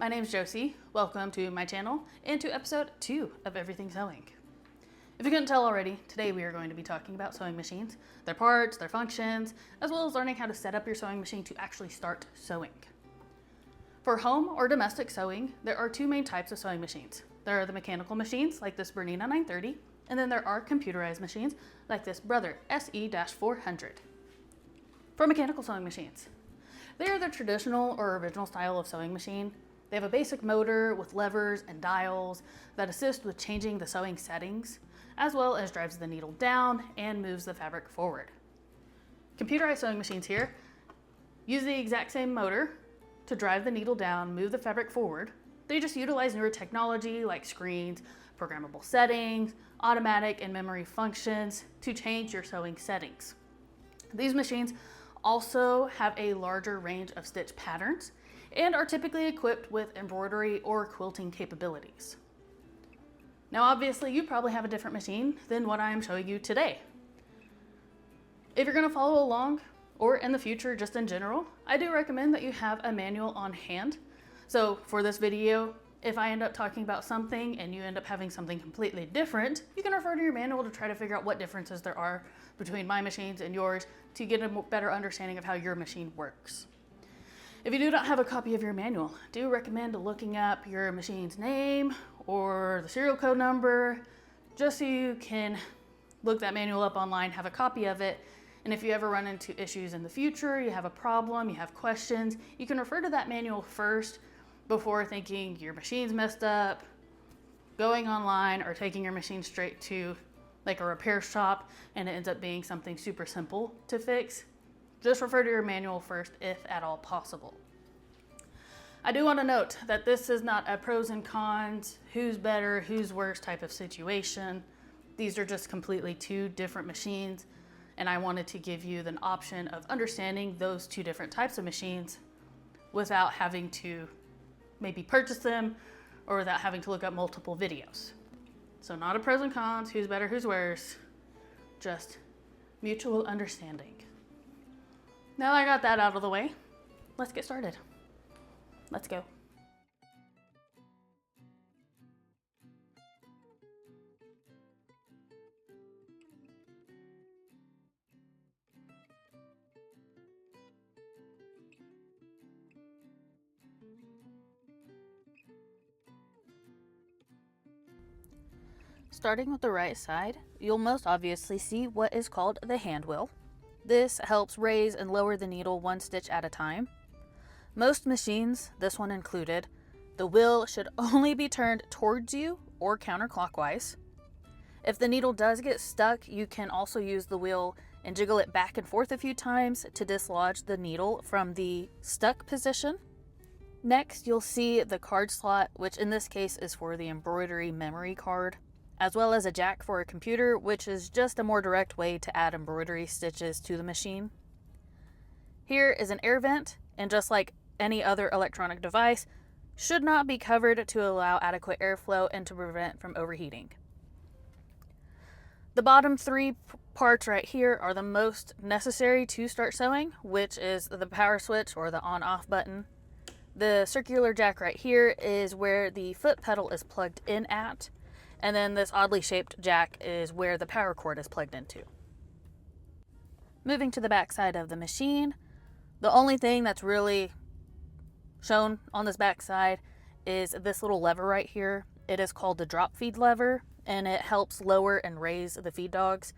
my name's Josie. Welcome to my channel and to episode 2 of Everything Sewing. If you couldn't tell already, today we are going to be talking about sewing machines, their parts, their functions, as well as learning how to set up your sewing machine to actually start sewing. For home or domestic sewing, there are two main types of sewing machines. There are the mechanical machines like this Bernina 930, and then there are computerized machines like this Brother SE-400. For mechanical sewing machines, they are the traditional or original style of sewing machine. They have a basic motor with levers and dials that assist with changing the sewing settings, as well as drives the needle down and moves the fabric forward. Computerized sewing machines here use the exact same motor to drive the needle down, move the fabric forward. They just utilize newer technology like screens, programmable settings, automatic and memory functions to change your sewing settings. These machines also have a larger range of stitch patterns and are typically equipped with embroidery or quilting capabilities. Now obviously you probably have a different machine than what I am showing you today. If you're going to follow along, or in the future just in general, I do recommend that you have a manual on hand. So for this video, if I end up talking about something and you end up having something completely different, you can refer to your manual to try to figure out what differences there are between my machines and yours to get a better understanding of how your machine works. If you do not have a copy of your manual, I do recommend looking up your machine's name or the serial code number, just so you can look that manual up online, have a copy of it, and if you ever run into issues in the future, you have a problem, you have questions, you can refer to that manual first before thinking your machine's messed up, going online, or taking your machine straight to like a repair shop and it ends up being something super simple to fix. Just refer to your manual first if at all possible. I do want to note that this is not a pros and cons, who's better, who's worse type of situation. These are just completely two different machines, and I wanted to give you the option of understanding those two different types of machines without having to maybe purchase them or without having to look up multiple videos. So not a pros and cons, who's better, who's worse, just mutual understanding. Now that I got that out of the way, let's get started. Let's go. Starting with the right side, you'll most obviously see what is called the hand wheel. This helps raise and lower the needle one stitch at a time. Most machines, this one included, the wheel should only be turned towards you or counterclockwise. If the needle does get stuck, you can also use the wheel and jiggle it back and forth a few times to dislodge the needle from the stuck position. Next, you'll see the card slot, which in this case is for the embroidery memory card, as well as a jack for a computer, which is just a more direct way to add embroidery stitches to the machine. Here is an air vent, and just like any other electronic device, should not be covered to allow adequate airflow and to prevent from overheating. The bottom three parts right here are the most necessary to start sewing, which is the power switch or the on-off button. The circular jack right here is where the foot pedal is plugged in at, and then this oddly shaped jack is where the power cord is plugged into. Moving to the back side of the machine, the only thing that's really shown on this back side is this little lever right here. It is called the drop feed lever, and it helps lower and raise the feed dogs,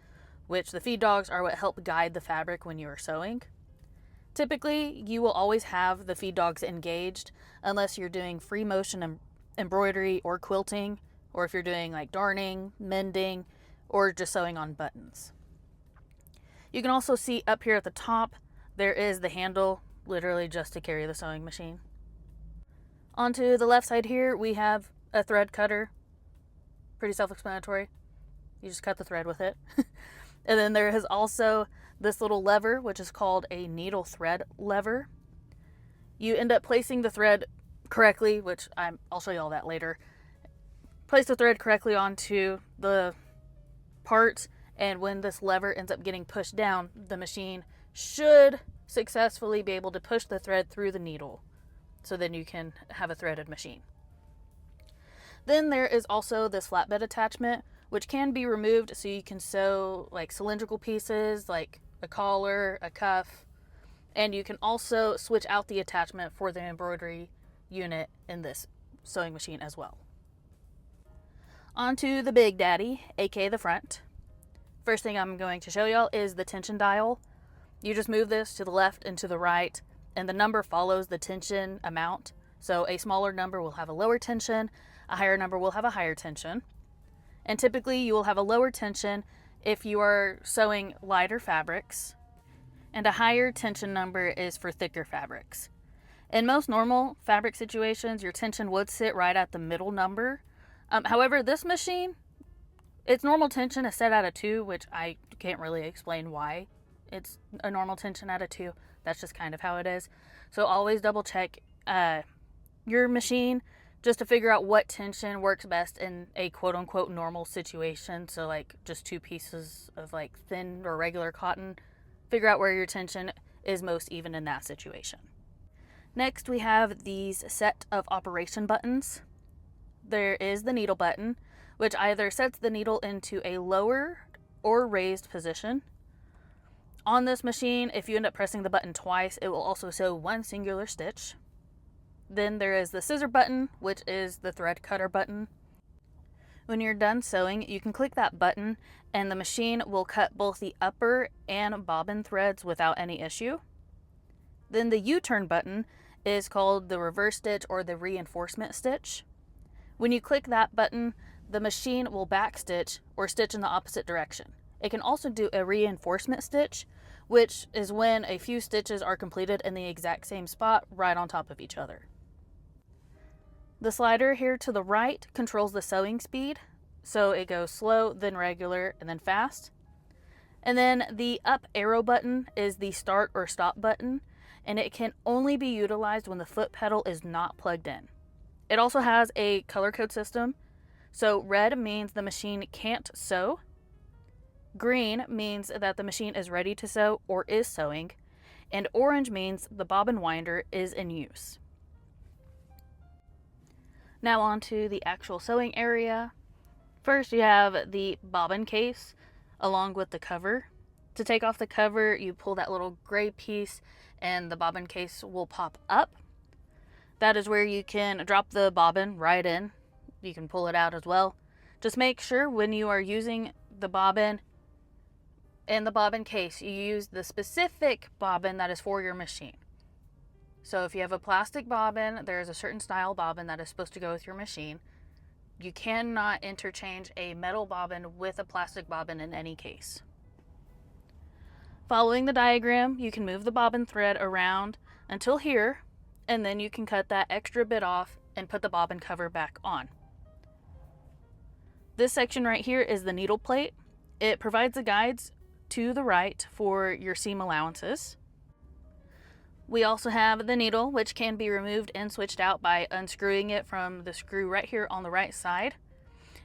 which the feed dogs are what help guide the fabric when you are sewing. Typically, you will always have the feed dogs engaged unless you're doing free motion embroidery or quilting, or if you're doing like darning, mending, or just sewing on buttons. You can also see up here at the top, there is the handle, literally just to carry the sewing machine. Onto the left side here, we have a thread cutter. Pretty self-explanatory. You just cut the thread with it. And then there is also this little lever, which is called a needle thread lever. You end up placing the thread correctly, which I'll show you all that later. Place the thread correctly onto the part, and when this lever ends up getting pushed down, the machine should successfully be able to push the thread through the needle. so then you can have a threaded machine. Then there is also this flatbed attachment, which can be removed so you can sew like cylindrical pieces like a collar, a cuff, and you can also switch out the attachment for the embroidery unit in this sewing machine as well. Onto the big daddy, aka the front. First thing I'm going to show y'all is the tension dial. You just move this to the left and to the right, and the number follows the tension amount. So a smaller number will have a lower tension, a higher number will have a higher tension. And typically you will have a lower tension if you are sewing lighter fabrics, and a higher tension number is for thicker fabrics. In most normal fabric situations, your tension would sit right at the middle number. However, this machine, its normal tension is set at a 2, which I can't really explain why it's a normal tension at a 2. That's just kind of how it is. So always double check your machine just to figure out what tension works best in a quote-unquote normal situation. So like just 2 pieces of like thin or regular cotton. Figure out where your tension is most even in that situation. Next, we have these set of operation buttons. There is the needle button, which either sets the needle into a lower or raised position. On this machine, if you end up pressing the button twice, it will also sew 1 singular stitch. Then there is the scissor button, which is the thread cutter button. When you're done sewing, you can click that button and the machine will cut both the upper and bobbin threads without any issue. Then the U-turn button is called the reverse stitch or the reinforcement stitch. When you click that button, the machine will back stitch or stitch in the opposite direction. It can also do a reinforcement stitch, which is when a few stitches are completed in the exact same spot right on top of each other. The slider here to the right controls the sewing speed, so it goes slow, then regular, and then fast. And then the up arrow button is the start or stop button, and it can only be utilized when the foot pedal is not plugged in. It also has a color code system, so red means the machine can't sew, green means that the machine is ready to sew or is sewing, and orange means the bobbin winder is in use. Now on to the actual sewing area. First you have the bobbin case along with the cover. To take off the cover, you pull that little gray piece and the bobbin case will pop up. That is where you can drop the bobbin right in. You can pull it out as well. Just make sure when you are using the bobbin in the bobbin case, you use the specific bobbin that is for your machine. So if you have a plastic bobbin, there is a certain style bobbin that is supposed to go with your machine. You cannot interchange a metal bobbin with a plastic bobbin in any case. Following the diagram, you can move the bobbin thread around until here, and then you can cut that extra bit off and put the bobbin cover back on. This section right here is the needle plate. It provides the guides to the right for your seam allowances. We also have the needle, which can be removed and switched out by unscrewing it from the screw right here on the right side.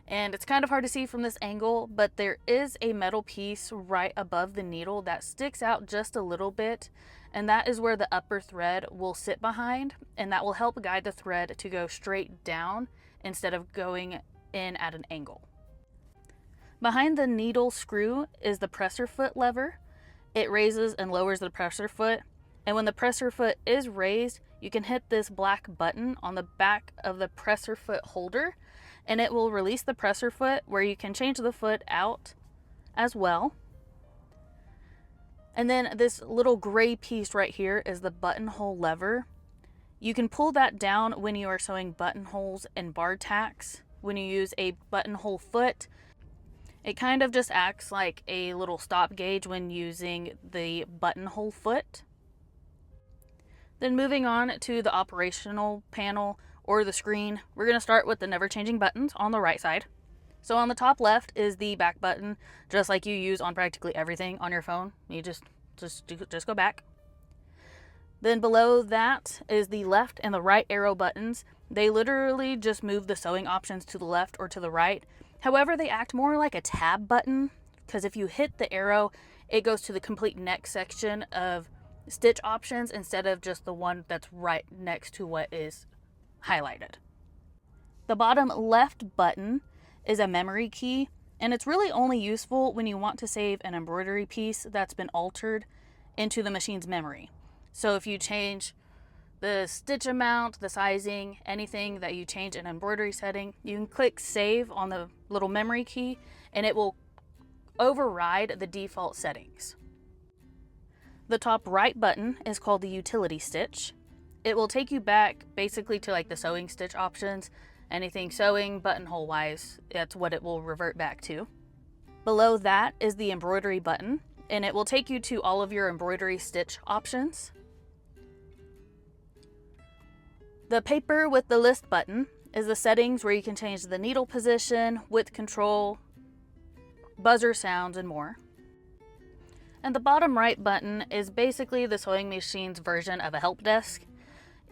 And it's kind of hard to see from this angle, but there is a metal piece right above the needle that sticks out just a little bit, and that is where the upper thread will sit behind, and that will help guide the thread to go straight down instead of going in at an angle. Behind the needle screw is the presser foot lever. It raises and lowers the presser foot. And when the presser foot is raised, you can hit this black button on the back of the presser foot holder, and it will release the presser foot where you can change the foot out as well. And then this little gray piece right here is the buttonhole lever. You can pull that down when you are sewing buttonholes and bar tacks. When you use a buttonhole foot, it kind of just acts like a little stop gauge when using the buttonhole foot. Then moving on to the operational panel or the screen, we're going to start with the never changing buttons on the right side. So on the top left is the back button, just like you use on practically everything on your phone. You just go back. Then below that is the left and the right arrow buttons. They literally just move the sewing options to the left or to the right. However, they act more like a tab button, because if you hit the arrow, it goes to the complete next section of stitch options instead of just the one that's right next to what is highlighted. The bottom left button is a memory key, and it's really only useful when you want to save an embroidery piece that's been altered into the machine's memory. So if you change the stitch amount, the sizing, anything that you change in embroidery setting, you can click save on the little memory key and it will override the default settings. The top right button is called the utility stitch. It will take you back basically to like the sewing stitch options. Anything sewing, buttonhole wise, that's what it will revert back to. Below that is the embroidery button, and it will take you to all of your embroidery stitch options. The paper with the list button is the settings where you can change the needle position, width control, buzzer sounds, and more. And the bottom right button is basically the sewing machine's version of a help desk.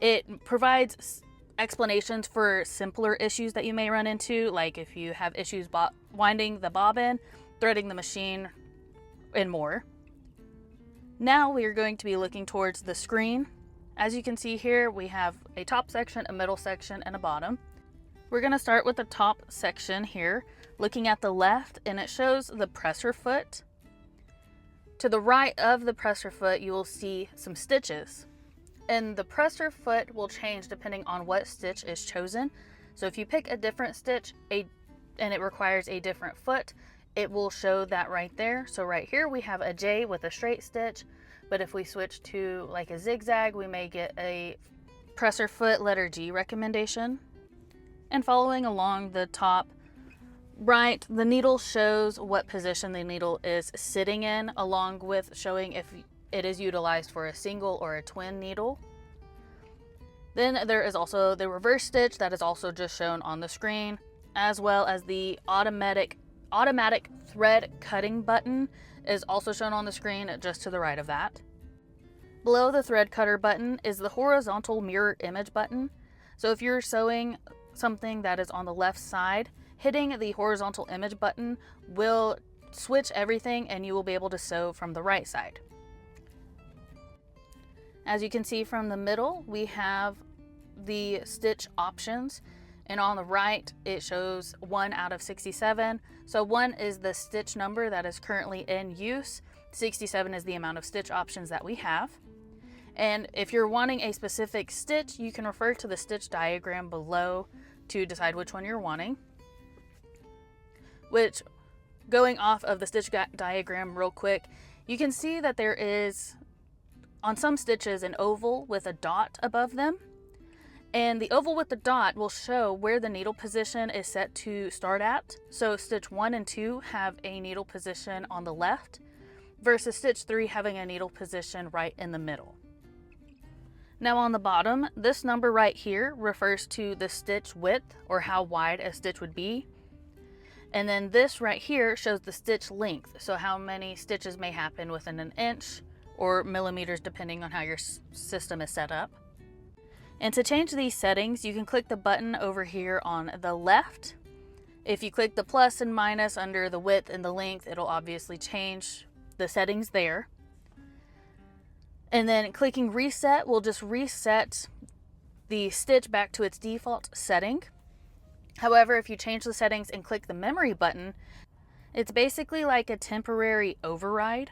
It provides explanations for simpler issues that you may run into, like if you have issues winding the bobbin, threading the machine, and more. Now we are going to be looking towards the screen. As you can see here, we have a top section, a middle section, and a bottom. We're going to start with the top section here, looking at the left, and it shows the presser foot. To the right of the presser foot, you will see some stitches. And the presser foot will change depending on what stitch is chosen. So if you pick a different stitch and it requires a different foot, it will show that right there. So right here we have a J with a straight stitch, but if we switch to like a zigzag, we may get a presser foot letter G recommendation. And following along the top right, the needle shows what position the needle is sitting in, along with showing if it is utilized for a single or a twin needle. Then there is also the reverse stitch that is also just shown on the screen, as well as the automatic thread cutting button is also shown on the screen just to the right of that. Below the thread cutter button is the horizontal mirror image button. So if you're sewing something that is on the left side, hitting the horizontal image button will switch everything and you will be able to sew from the right side. As you can see from the middle, we have the stitch options, and on the right it shows 1 out of 67. So 1 is the stitch number that is currently in use, 67 is the amount of stitch options that we have. And if you're wanting a specific stitch, you can refer to the stitch diagram below to decide which one you're wanting. Which, going off of the stitch diagram real quick, you can see that there is on some stitches an oval with a dot above them, and the oval with the dot will show where the needle position is set to start at. So stitch 1 and 2 have a needle position on the left versus stitch 3 having a needle position right in the middle. Now on the bottom, this number right here refers to the stitch width, or how wide a stitch would be. And then this right here shows the stitch length, so how many stitches may happen within an inch or millimeters depending on how your system is set up. And to change these settings, you can click the button over here on the left. If you click the plus and minus under the width and the length, it'll obviously change the settings there. And then clicking reset will just reset the stitch back to its default setting. However, if you change the settings and click the memory button, it's basically like a temporary override.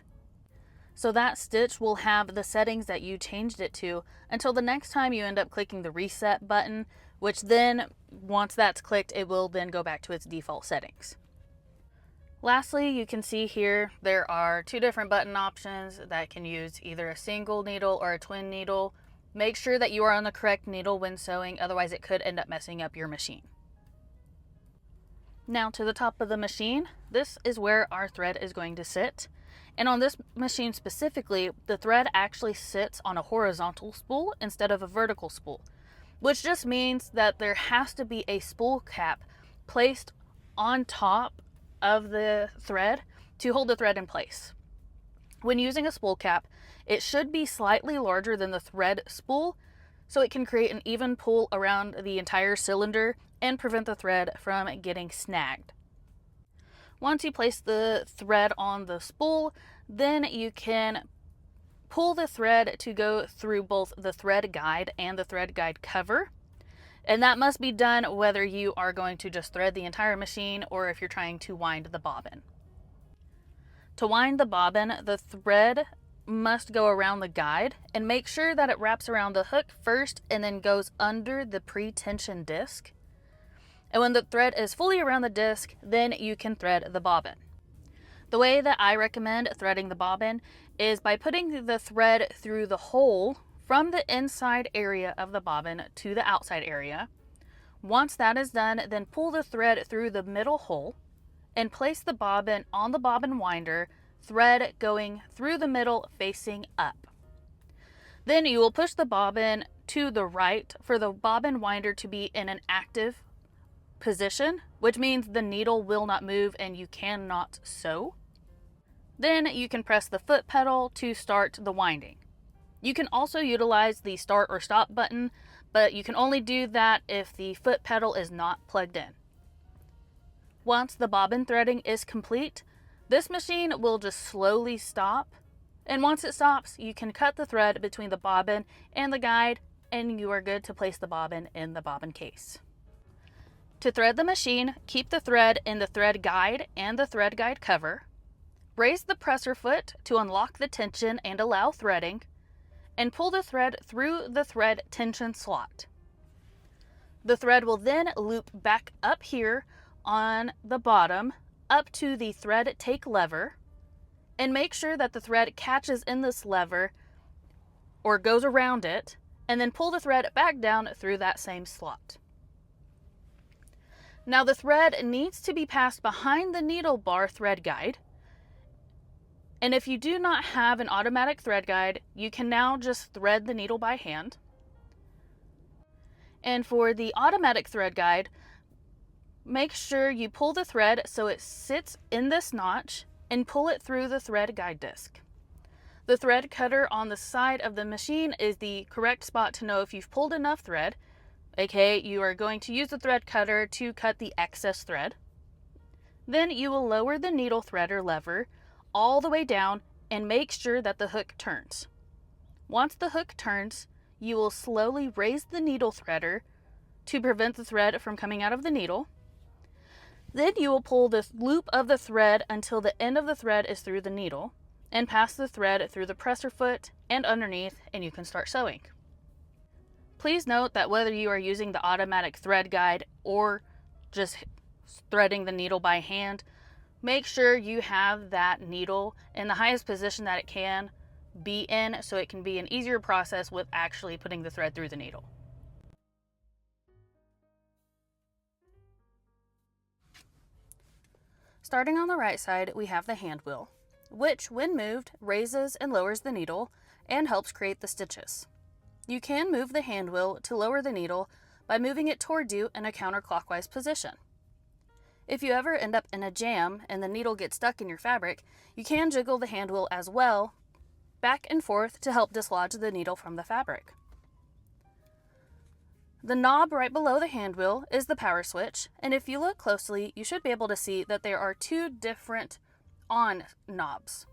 So that stitch will have the settings that you changed it to until the next time you end up clicking the reset button, which then, once that's clicked, it will then go back to its default settings. Lastly, you can see here there are 2 different button options that can use either a single needle or a twin needle. Make sure that you are on the correct needle when sewing, otherwise it could end up messing up your machine. Now to the top of the machine, this is where our thread is going to sit. And on this machine specifically, the thread actually sits on a horizontal spool instead of a vertical spool, which just means that there has to be a spool cap placed on top of the thread to hold the thread in place. When using a spool cap, it should be slightly larger than the thread spool so it can create an even pull around the entire cylinder and prevent the thread from getting snagged. Once you place the thread on the spool, then you can pull the thread to go through both the thread guide and the thread guide cover. And that must be done whether you are going to just thread the entire machine or if you're trying to wind the bobbin. To wind the bobbin, the thread must go around the guide and make sure that it wraps around the hook first and then goes under the pre-tension disc. And when the thread is fully around the disc, then you can thread the bobbin. The way that I recommend threading the bobbin is by putting the thread through the hole from the inside area of the bobbin to the outside area. Once that is done, then pull the thread through the middle hole and place the bobbin on the bobbin winder, thread going through the middle facing up. Then you will push the bobbin to the right for the bobbin winder to be in an active position, which means the needle will not move and you cannot sew. Then you can press the foot pedal to start the winding. You can also utilize the start or stop button, but you can only do that if the foot pedal is not plugged in. Once the bobbin threading is complete, this machine will just slowly stop, and once it stops, you can cut the thread between the bobbin and the guide, and you are good to place the bobbin in the bobbin case. To thread the machine, keep the thread in the thread guide and the thread guide cover. Raise the presser foot to unlock the tension and allow threading, and pull the thread through the thread tension slot. The thread will then loop back up here on the bottom up to the thread take lever, and make sure that the thread catches in this lever or goes around it, and then pull the thread back down through that same slot. Now the thread needs to be passed behind the needle bar thread guide. And if you do not have an automatic thread guide, you can now just thread the needle by hand. And for the automatic thread guide, make sure you pull the thread so it sits in this notch and pull it through the thread guide disc. The thread cutter on the side of the machine is the correct spot to know if you've pulled enough thread, aka you are going to use the thread cutter to cut the excess thread. Then you will lower the needle threader lever all the way down and make sure that the hook turns. Once the hook turns, you will slowly raise the needle threader to prevent the thread from coming out of the needle. Then you will pull the loop of the thread until the end of the thread is through the needle and pass the thread through the presser foot and underneath, and you can start sewing. Please note that whether you are using the automatic thread guide or just threading the needle by hand, make sure you have that needle in the highest position that it can be in so it can be an easier process with actually putting the thread through the needle. Starting on the right side, we have the hand wheel, which when moved raises and lowers the needle and helps create the stitches. You can move the hand wheel to lower the needle by moving it toward you in a counterclockwise position. If you ever end up in a jam and the needle gets stuck in your fabric, you can jiggle the hand wheel as well, back and forth to help dislodge the needle from the fabric. The knob right below the hand wheel is the power switch, and if you look closely, you should be able to see that there are two different on knobs.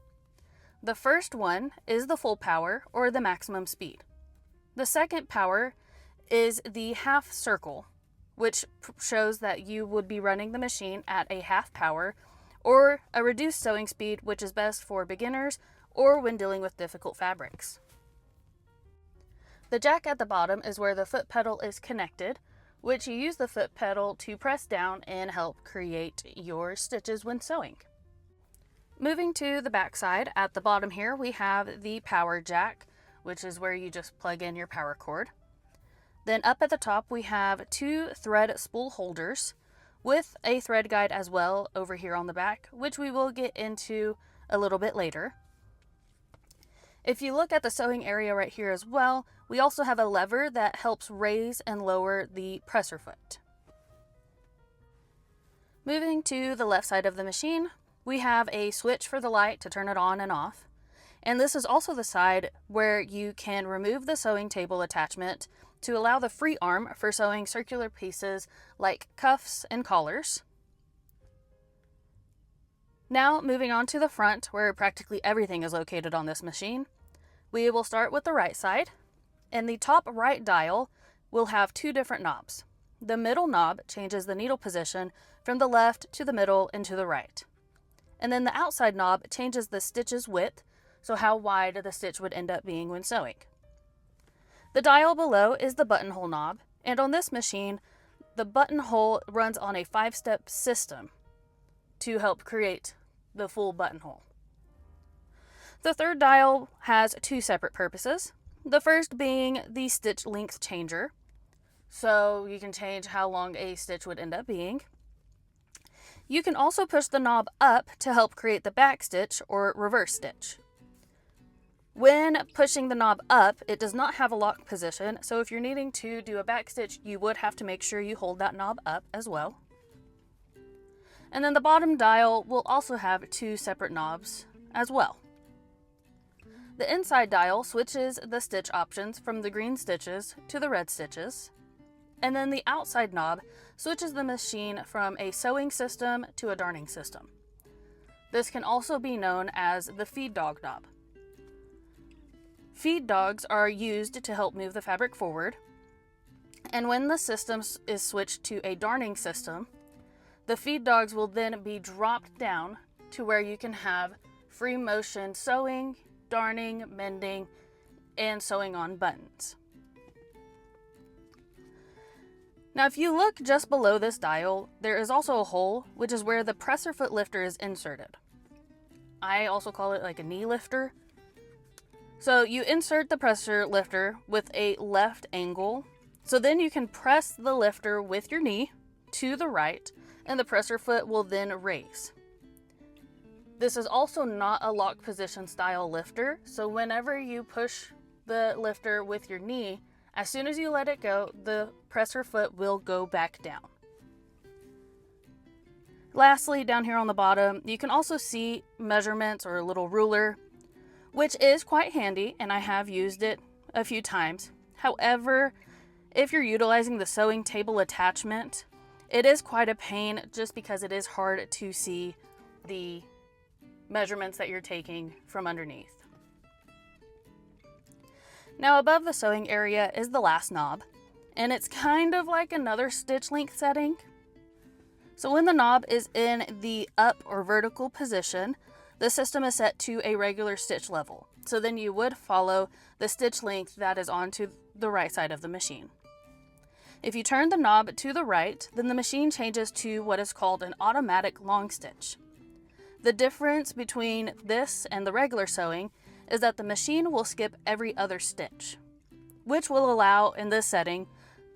The first one is the full power or the maximum speed. The second power is the half circle, which shows that you would be running the machine at a half power or a reduced sewing speed, which is best for beginners or when dealing with difficult fabrics. The jack at the bottom is where the foot pedal is connected, which you use the foot pedal to press down and help create your stitches when sewing. Moving to the back side, at the bottom here we have the power jack, which is where you just plug in your power cord. Then up at the top we have two thread spool holders with a thread guide as well over here on the back, which we will get into a little bit later. If you look at the sewing area right here as well, we also have a lever that helps raise and lower the presser foot. Moving to the left side of the machine, we have a switch for the light to turn it on and off. And this is also the side where you can remove the sewing table attachment to allow the free arm for sewing circular pieces like cuffs and collars. Now moving on to the front, where practically everything is located on this machine, We will start with the right side, and the top right dial will have two different knobs. The middle knob changes the needle position from the left to the middle and to the right. And then the outside knob changes the stitch's width, so how wide the stitch would end up being when sewing. The dial below is the buttonhole knob, and on this machine, the buttonhole runs on a 5-step system to help create the full buttonhole. The third dial has two separate purposes. The first being the stitch length changer, so you can change how long a stitch would end up being. You can also push the knob up to help create the back stitch or reverse stitch. When pushing the knob up, it does not have a lock position, so if you're needing to do a back stitch, you would have to make sure you hold that knob up as well. And then the bottom dial will also have two separate knobs as well. The inside dial switches the stitch options from the green stitches to the red stitches. And then the outside knob switches the machine from a sewing system to a darning system. This can also be known as the feed dog knob. Feed dogs are used to help move the fabric forward. And when the system is switched to a darning system, the feed dogs will then be dropped down to where you can have free motion sewing, darning, mending, and sewing on buttons. Now, if you look just below this dial, there is also a hole, which is where the presser foot lifter is inserted. I also call it like a knee lifter. So you insert the presser lifter with a left angle. So then you can press the lifter with your knee to the right, and the presser foot will then raise. This is also not a lock position style lifter, so whenever you push the lifter with your knee, as soon as you let it go, the presser foot will go back down. Lastly, down here on the bottom, you can also see measurements or a little ruler, which is quite handy, and I have used it a few times. However, if you're utilizing the sewing table attachment, it is quite a pain just because it is hard to see the measurements that you're taking from underneath. Now, above the sewing area is the last knob, and it's kind of like another stitch length setting. So when the knob is in the up or vertical position, the system is set to a regular stitch level. So then you would follow the stitch length that is onto the right side of the machine. If you turn the knob to the right, then the machine changes to what is called an automatic long stitch. The difference between this and the regular sewing is that the machine will skip every other stitch, which will allow, in this setting,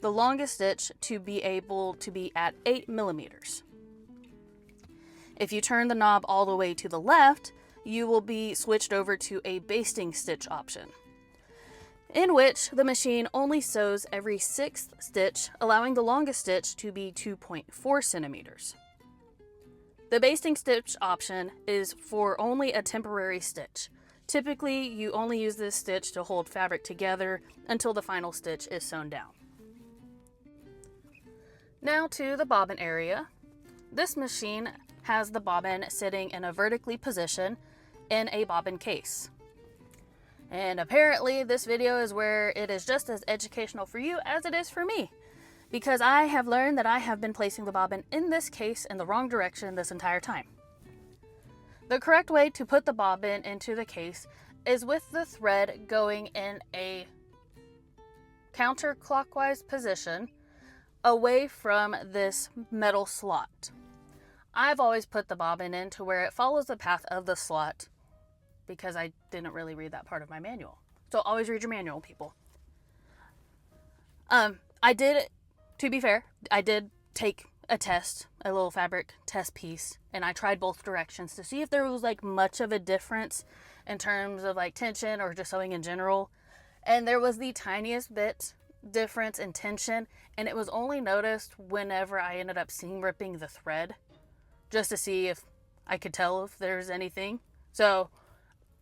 the longest stitch to be able to be at 8 millimeters. If you turn the knob all the way to the left, you will be switched over to a basting stitch option, in which the machine only sews every 6th stitch, allowing the longest stitch to be 2.4 centimeters. The basting stitch option is for only a temporary stitch. Typically, you only use this stitch to hold fabric together until the final stitch is sewn down. Now to the bobbin area. This machine has the bobbin sitting in a vertically position in a bobbin case. And apparently this video is where it is just as educational for you as it is for me, because I have learned that I have been placing the bobbin in this case in the wrong direction this entire time. The correct way to put the bobbin into the case is with the thread going in a counterclockwise position away from this metal slot. I've always put the bobbin in to where it follows the path of the slot because I didn't really read that part of my manual. So always read your manual, people. To be fair, I did take a test, a little fabric test piece, and I tried both directions to see if there was like much of a difference in terms of like tension or just sewing in general. And there was the tiniest bit difference in tension, and it was only noticed whenever I ended up seam ripping the thread, just to see if I could tell if there's anything. So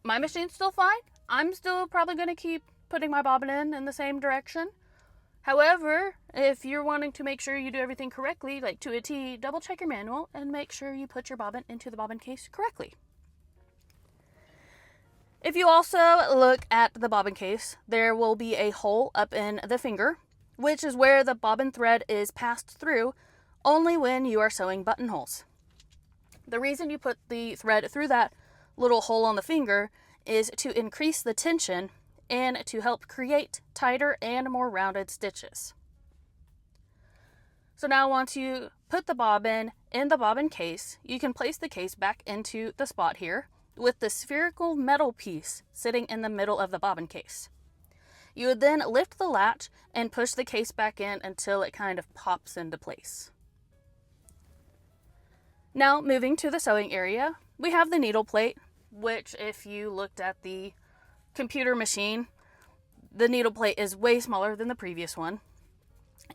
my machine's still fine. I'm still probably going to keep putting my bobbin in the same direction. However, if you're wanting to make sure you do everything correctly, like to a T, double check your manual and make sure you put your bobbin into the bobbin case correctly. If you also look at the bobbin case, there will be a hole up in the finger, which is where the bobbin thread is passed through only when you are sewing buttonholes. The reason you put the thread through that little hole on the finger is to increase the tension and to help create tighter and more rounded stitches. So now once you put the bobbin in the bobbin case, you can place the case back into the spot here with the spherical metal piece sitting in the middle of the bobbin case. You would then lift the latch and push the case back in until it kind of pops into place. Now moving to the sewing area, we have the needle plate, which if you looked at the computer machine, the needle plate is way smaller than the previous one.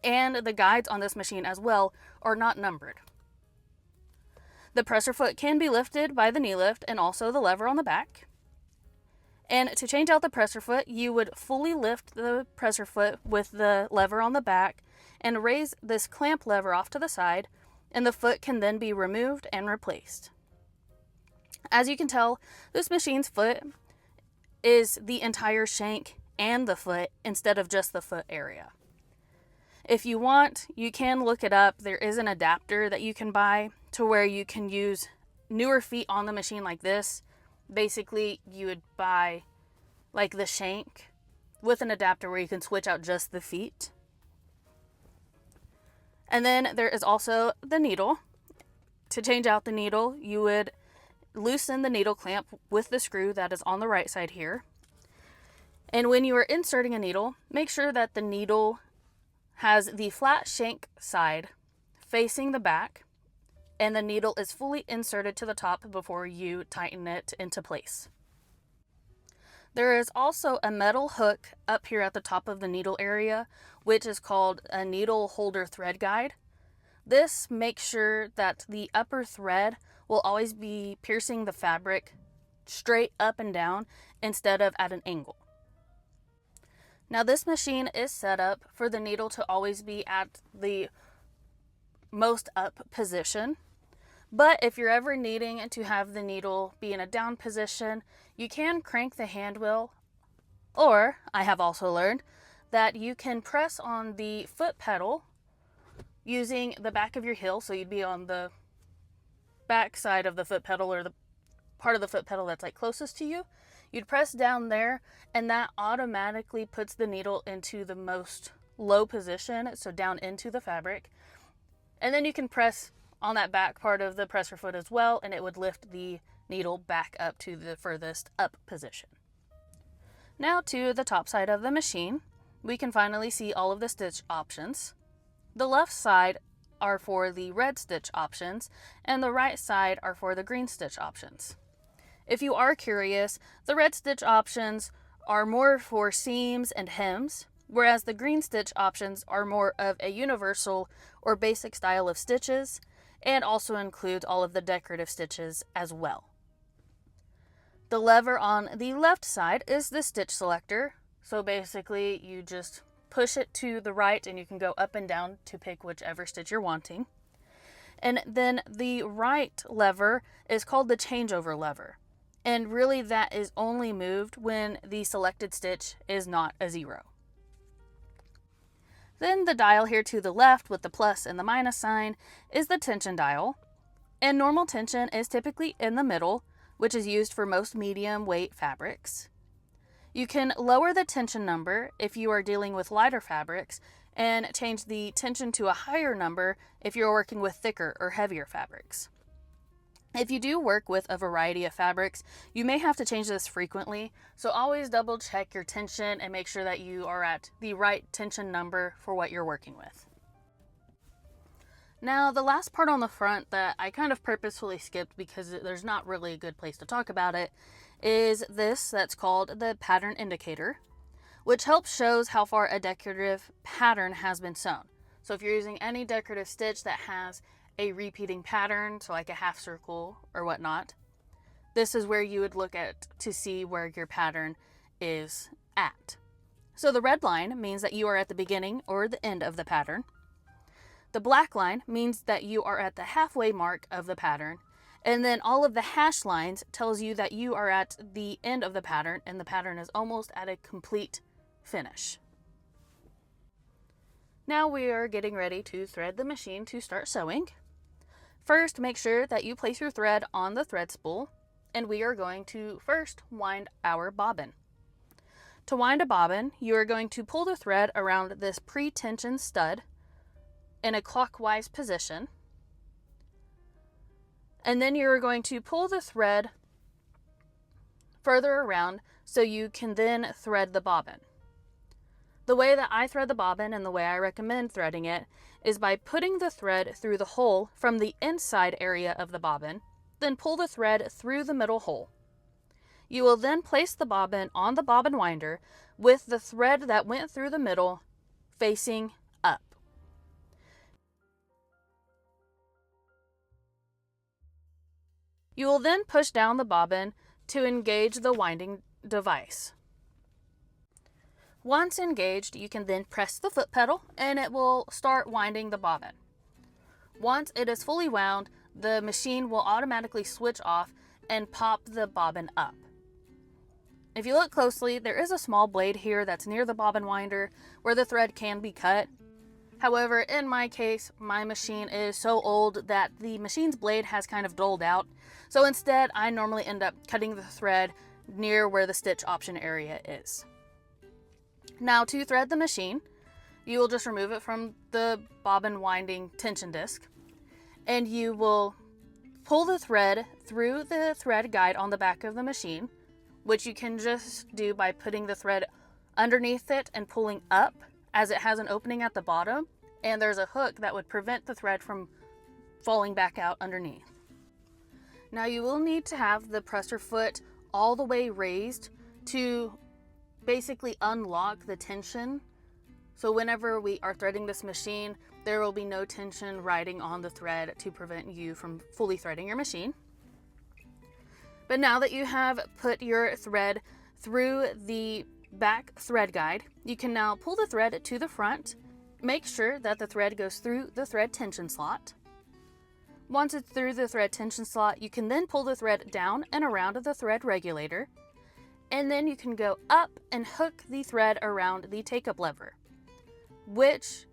And the guides on this machine as well are not numbered. The presser foot can be lifted by the knee lift and also the lever on the back. And to change out the presser foot, you would fully lift the presser foot with the lever on the back and raise this clamp lever off to the side, and the foot can then be removed and replaced. As you can tell, this machine's foot is the entire shank and the foot instead of just the foot area. If you want, you can look it up. There is an adapter that you can buy to where you can use newer feet on the machine like this. Basically, you would buy like the shank with an adapter where you can switch out just the feet. And then there is also the needle. To change out the needle, you would loosen the needle clamp with the screw that is on the right side here. And when you are inserting a needle, make sure that the needle has the flat shank side facing the back, and the needle is fully inserted to the top before you tighten it into place. There is also a metal hook up here at the top of the needle area, which is called a needle holder thread guide. This makes sure that the upper thread will always be piercing the fabric straight up and down instead of at an angle. Now this machine is set up for the needle to always be at the most up position. But if you're ever needing to have the needle be in a down position, you can crank the hand wheel, or I have also learned that you can press on the foot pedal using the back of your heel. So you'd be on the back side of the foot pedal, or the part of the foot pedal that's like closest to you. You'd press down there, and that automatically puts the needle into the most low position, so down into the fabric. And then you can press on that back part of the presser foot as well, and it would lift the needle back up to the furthest up position. Now to the top side of the machine, we can finally see all of the stitch options. The left side are for the red stitch options, and the right side are for the green stitch options. If you are curious, the red stitch options are more for seams and hems, whereas the green stitch options are more of a universal or basic style of stitches, and also includes all of the decorative stitches as well. The lever on the left side is the stitch selector, so basically you just push it to the right and you can go up and down to pick whichever stitch you're wanting. And then the right lever is called the changeover lever. And really that is only moved when the selected stitch is not a 0. Then the dial here to the left with the plus and the minus sign is the tension dial. And normal tension is typically in the middle, which is used for most medium weight fabrics. You can lower the tension number if you are dealing with lighter fabrics, and change the tension to a higher number if you're working with thicker or heavier fabrics. If you do work with a variety of fabrics, you may have to change this frequently, so always double check your tension and make sure that you are at the right tension number for what you're working with. Now, the last part on the front that I kind of purposefully skipped because there's not really a good place to talk about it is this that's called the pattern indicator, which helps shows how far a decorative pattern has been sewn. So if you're using any decorative stitch that has a repeating pattern, so like a half circle or whatnot, this is where you would look at to see where your pattern is at. So the red line means that you are at the beginning or the end of the pattern. The black line means that you are at the halfway mark of the pattern, And then all of the hash lines tells you that you are at the end of the pattern and the pattern is almost at a complete finish. Now we are getting ready to thread the machine to start sewing. First, make sure that you place your thread on the thread spool, and we are going to first wind our bobbin. To wind a bobbin, you are going to pull the thread around this pre-tension stud in a clockwise position. And then you're going to pull the thread further around so you can then thread the bobbin. The way that I thread the bobbin and the way I recommend threading it is by putting the thread through the hole from the inside area of the bobbin, then pull the thread through the middle hole. You will then place the bobbin on the bobbin winder with the thread that went through the middle facing up. You will then push down the bobbin to engage the winding device. Once engaged, you can then press the foot pedal and it will start winding the bobbin. Once it is fully wound, the machine will automatically switch off and pop the bobbin up. If you look closely, there is a small blade here that's near the bobbin winder where the thread can be cut. However, in my case, my machine is so old that the machine's blade has kind of dulled out. So instead, I normally end up cutting the thread near where the stitch option area is. Now to thread the machine, you will just remove it from the bobbin winding tension disc, and you will pull the thread through the thread guide on the back of the machine, which you can just do by putting the thread underneath it and pulling up, as it has an opening at the bottom, and there's a hook that would prevent the thread from falling back out underneath. Now you will need to have the presser foot all the way raised to basically unlock the tension. So whenever we are threading this machine, there will be no tension riding on the thread to prevent you from fully threading your machine. But now that you have put your thread through the back thread guide, you can now pull the thread to the front. Make sure that the thread goes through the thread tension slot. Once it's through the thread tension slot, you can then pull the thread down and around the thread regulator, and then you can go up and hook the thread around the take-up lever, which,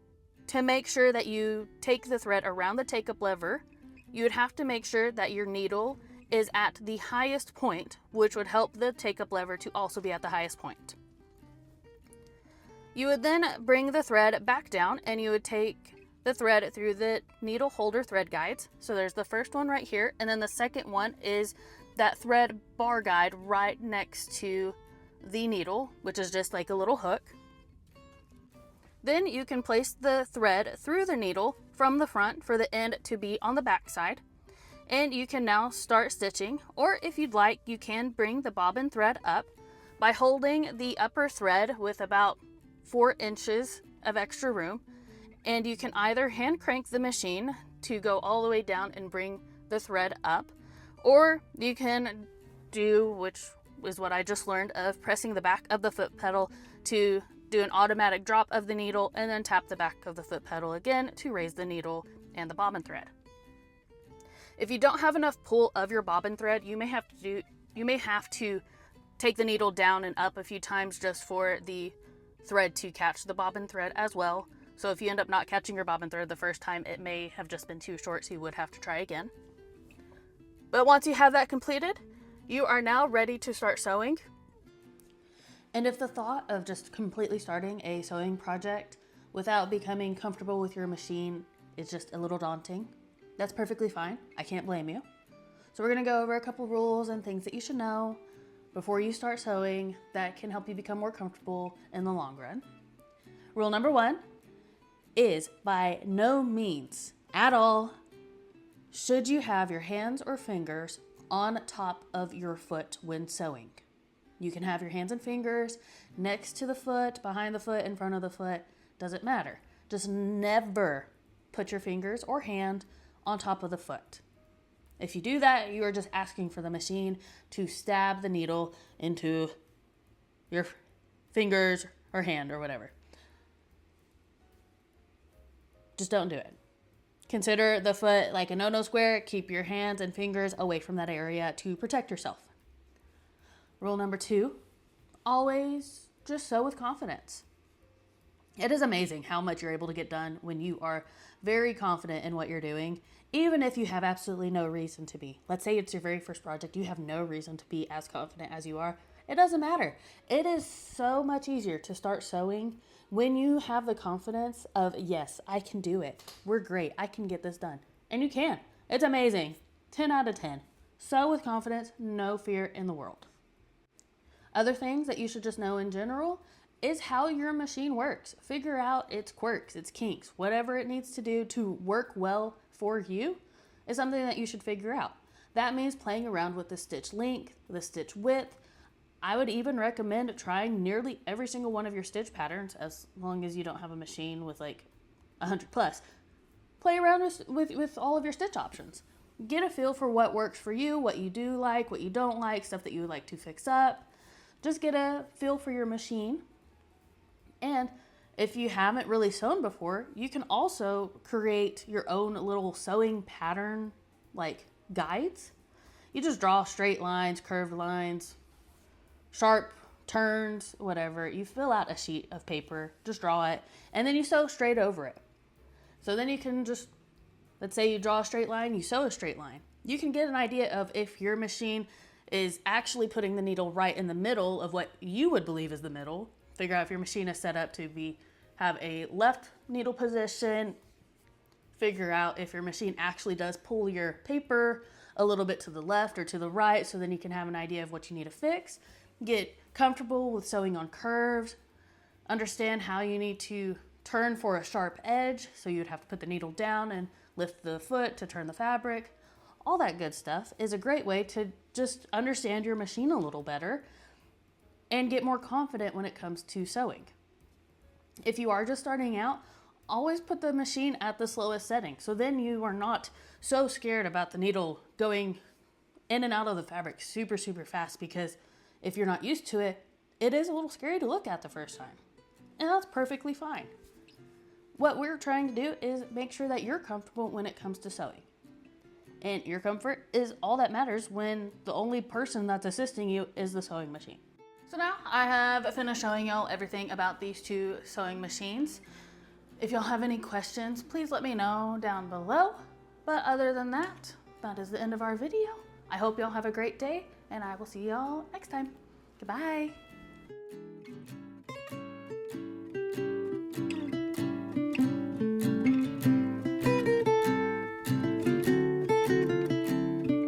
to make sure that you take the thread around the take-up lever, you would have to make sure that your needle is at the highest point, which would help the take-up lever to also be at the highest point. You would then bring the thread back down and you would take the thread through the needle holder thread guides. So there's the first one right here, and then the second one is that thread bar guide right next to the needle, which is just like a little hook. Then you can place the thread through the needle from the front for the end to be on the back side. And you can now start stitching, or if you'd like, you can bring the bobbin thread up by holding the upper thread with about 4 inches of extra room, and you can either hand crank the machine to go all the way down and bring the thread up, or you can do, which is what I just learned, of pressing the back of the foot pedal to do an automatic drop of the needle and then tap the back of the foot pedal again to raise the needle and the bobbin thread. If you don't have enough pull of your bobbin thread, you may have to take the needle down and up a few times just for the thread to catch the bobbin thread as well. So if you end up not catching your bobbin thread the first time, it may have just been too short, so you would have to try again. But once you have that completed, you are now ready to start sewing. And if the thought of just completely starting a sewing project without becoming comfortable with your machine is just a little daunting, that's perfectly fine. I can't blame you. So we're going to go over a couple rules and things that you should know before you start sewing that can help you become more comfortable in the long run. Rule number 1 is by no means at all should you have your hands or fingers on top of your foot when sewing. You can have your hands and fingers next to the foot, behind the foot, in front of the foot, doesn't matter. Just never put your fingers or hand on top of the foot. If you do that, you are just asking for the machine to stab the needle into your fingers or hand or whatever. Just don't do it. Consider the foot like a no-no square. Keep your hands and fingers away from that area to protect yourself. Rule number 2, always just sew with confidence. It is amazing how much you're able to get done when you are very confident in what you're doing, even if you have absolutely no reason to be. Let's say it's your very first project, you have no reason to be as confident as you are. It doesn't matter. It is so much easier to start sewing when you have the confidence of, yes, I can do it. We're great. I can get this done. And you can. It's amazing. 10 out of 10. Sew with confidence, no fear in the world. Other things that you should just know in general is how your machine works. Figure out its quirks, its kinks, whatever it needs to do to work well for you is something that you should figure out. That means playing around with the stitch length, the stitch width. I would even recommend trying nearly every single one of your stitch patterns, as long as you don't have a machine with like 100 plus. Play around with all of your stitch options. Get a feel for what works for you, what you do like, what you don't like, stuff that you would like to fix up. Just get a feel for your machine. And if you haven't really sewn before, you can also create your own little sewing pattern like guides. You just draw straight lines, curved lines, sharp turns, whatever. You fill out a sheet of paper, just draw it, and then you sew straight over it. So then you can just, let's say you draw a straight line, you sew a straight line. You can get an idea of if your machine is actually putting the needle right in the middle of what you would believe is the middle. Figure out if your machine is set up to have a left needle position. Figure out if your machine actually does pull your paper a little bit to the left or to the right, so then you can have an idea of what you need to fix. Get comfortable with sewing on curves. Understand how you need to turn for a sharp edge, so you'd have to put the needle down and lift the foot to turn the fabric. All that good stuff is a great way to just understand your machine a little better and get more confident when it comes to sewing. If you are just starting out, always put the machine at the slowest setting. So then you are not so scared about the needle going in and out of the fabric super, super fast, because if you're not used to it, it is a little scary to look at the first time. And that's perfectly fine. What we're trying to do is make sure that you're comfortable when it comes to sewing. And your comfort is all that matters when the only person that's assisting you is the sewing machine. So now I have finished showing y'all everything about these 2 sewing machines. If y'all have any questions, please let me know down below. But other than that, that is the end of our video. I hope y'all have a great day, and I will see y'all next time. Goodbye.